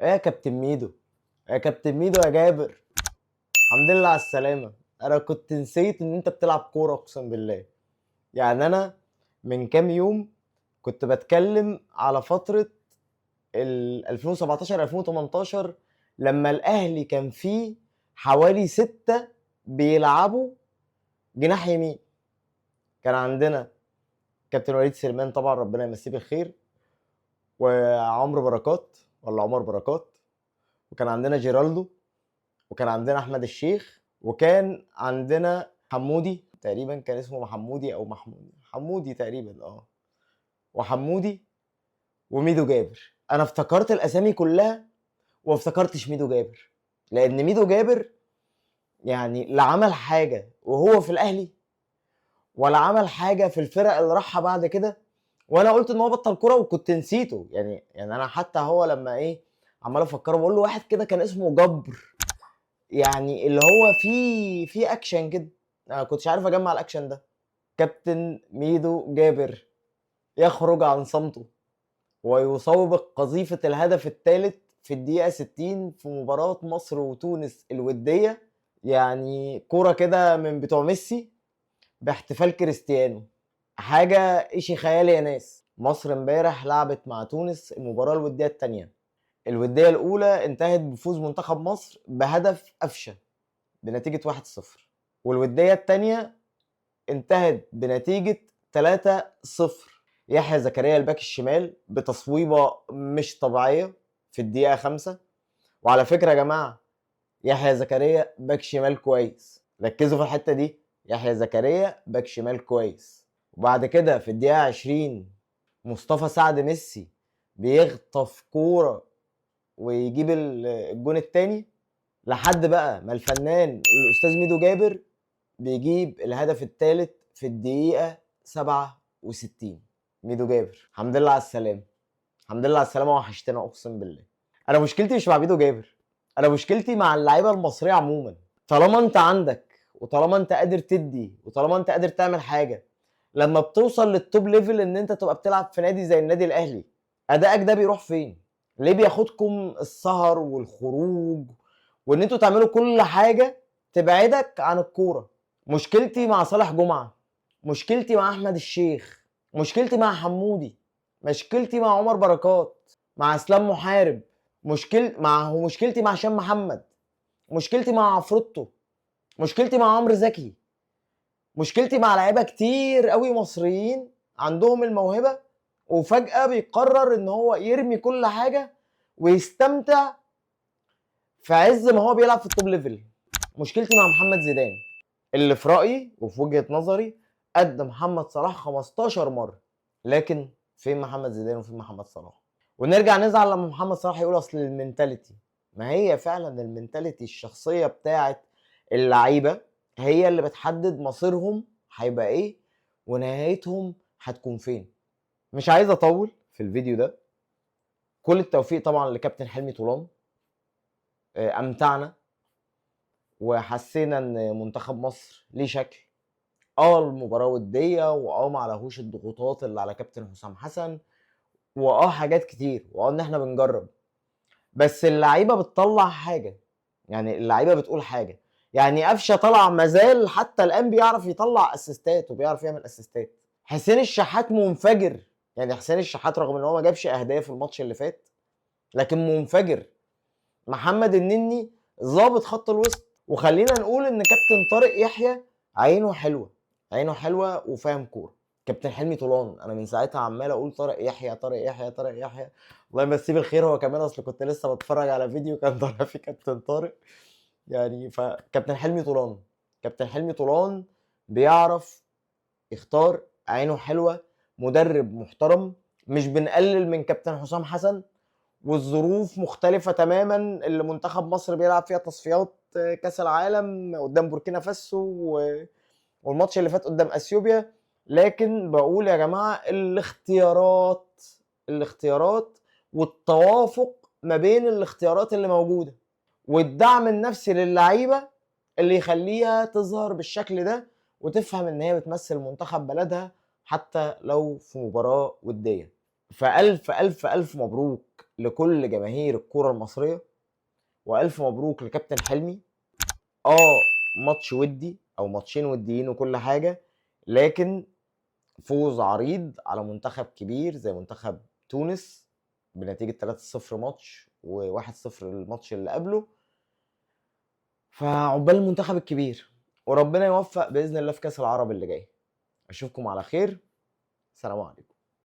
ايه يا كابتن ميدو؟ يا كابتن ميدو يا جابر، الحمد لله على السلامة. انا كنت نسيت ان انت بتلعب كورة، اقسم بالله. يعني انا من كام يوم كنت بتكلم على فترة ال 2017 2018، لما الاهلي كان فيه حوالي 6 بيلعبوا جناح يمين. كان عندنا كابتن وليد سليمان، طبعا ربنا يمسيه بالخير، وعمرو بركات ولا عمر بركات، وكان عندنا جيرالدو، وكان عندنا احمد الشيخ، وكان عندنا حمودي، تقريبا كان اسمه محمودي او محمودي، حمودي تقريبا، وحمودي، وميدو جابر. انا افتكرت الاسامي كلها وما افتكرتش ميدو جابر، لان ميدو جابر يعني لا عمل حاجه وهو في الاهلي، ولا عمل حاجه في الفرق اللي راحها بعد كده. وانا قلت ان هو بطل كوره وكنت نسيته. يعني انا حتى هو لما عمال افكره، بقول له واحد كده كان اسمه جبر، يعني اللي هو في اكشن كده. انا كنتش عارف اجمع الاكشن ده. كابتن ميدو جابر يخرج عن صمته ويصوب قذيفة الهدف الثالث في الدقيقة 60 في مباراة مصر وتونس الودية. يعني كورة كده من بتوع ميسي باحتفال كريستيانو، حاجة اشي خيالي يا ناس. مصر امبارح لعبت مع تونس المباراة الودية التانية. الودية الأولى انتهت بفوز منتخب مصر بهدف قفشة بنتيجة 1-0، والودية التانية انتهت بنتيجة 3-0. يحيى زكريا الباك الشمال بتصويبة مش طبيعية في الدقيقة 5. وعلى فكرة يا جماعة، يحيى زكريا باك شمال كويس، ركزوا في الحتة دي. يحيى زكريا باك شمال كويس. وبعد كده في الدقيقة 20 مصطفى سعد ميسي بيخطف كورة ويجيب الجون التاني، لحد بقى ما الفنان الأستاذ ميدو جابر بيجيب الهدف الثالث في الدقيقة 67. ميدو جابر، الحمد لله على السلامة. الحمد لله على السلامة، وحشتنا أقسم بالله. أنا مشكلتي مش مع ميدو جابر، أنا مشكلتي مع اللعيبة المصرية عموما. طالما أنت عندك، وطالما أنت قادر تدي، وطالما أنت قادر تعمل حاجة، لما بتوصل للتوب ليفل إن أنت تبقى بتلعب في نادي زي النادي الأهلي، أدائك ده بيروح فين؟ ليه بياخدكم السهر والخروج وإن أنتوا تعملوا كل حاجة تبعدك عن الكورة؟ مشكلتي مع صالح جمعة، مشكلتي مع احمد الشيخ، مشكلتي مع حمودي، مشكلتي مع عمر بركات، مع اسلام محارب، مشكلتي مع هشام محمد، مشكلتي مع عفروتو، مشكلتي مع عمرو زكي، مشكلتي مع لعيبه كتير قوي مصريين عندهم الموهبه، وفجاه بيقرر ان هو يرمي كل حاجه ويستمتع في عز ما هو بيلعب في التوب ليفل. مشكلتي مع محمد زيدان، اللي في رأيي وفي وجهة نظري قد محمد صلاح 15 مرة، لكن فين محمد زيدان وفين محمد صلاح؟ ونرجع نزعل لما محمد صلاح يقول اصل المينتاليتي. ما هي فعلا المينتاليتي، الشخصية بتاعت اللعيبة هي اللي بتحدد مصيرهم هيبقى ايه ونهايتهم هتكون فين. مش عايز اطول في الفيديو ده. كل التوفيق طبعا لكابتن حلمي طولان، امتعنا وحسينا ان منتخب مصر ليه شكل. المباراة ودية، ما عليهوش الضغوطات اللي على كابتن حسام حسن، حاجات كتير، ان احنا بنجرب. بس اللعيبة بتطلع حاجة، يعني اللعيبة بتقول حاجة. يعني قفشة طلع مازال حتى الآن بيعرف يطلع اسيستات وبيعرف يعمل اسيستات. حسين الشحات منفجر، يعني حسين الشحات رغم ان هو ما جابش اهداف الماتش اللي فات لكن منفجر. محمد النني ظابط خط الوسط. وخلينا نقول ان كابتن طارق يحيى عينه حلوه، عينه حلوه وفاهم كوره. كابتن حلمي طولان، انا من ساعتها عمال اقول طارق يحيى طارق يحيى طارق يحيى. الله يمسيه بالخير هو كمان، اصل كنت لسه بتفرج على فيديو كان طالع فيه كابتن طارق. يعني فكابتن حلمي طولان، كابتن حلمي طولان بيعرف يختار، عينه حلوه، مدرب محترم. مش بنقلل من كابتن حسام حسن، والظروف مختلفة تماما. اللي منتخب مصر بيلعب فيها تصفيات كاس العالم قدام بوركينا فاسو، والماتش اللي فات قدام اثيوبيا. لكن بقول يا جماعة، الاختيارات والتوافق ما بين الاختيارات اللي موجودة، والدعم النفسي للعيبة اللي يخليها تظهر بالشكل ده وتفهم ان هي بتمثل منتخب بلدها حتى لو في مباراة ودية. فألف ألف ألف مبروك لكل جماهير الكرة المصرية، والف مبروك لكابتن حلمي. ماتش ودي او ماتشين وديين وكل حاجة، لكن فوز عريض على منتخب كبير زي منتخب تونس بنتيجة 3-0 ماتش و1-0 الماتش اللي قبله. فعقبال المنتخب الكبير، وربنا يوفق بإذن الله في كأس العرب اللي جاي. أشوفكم على خير، سلام عليكم.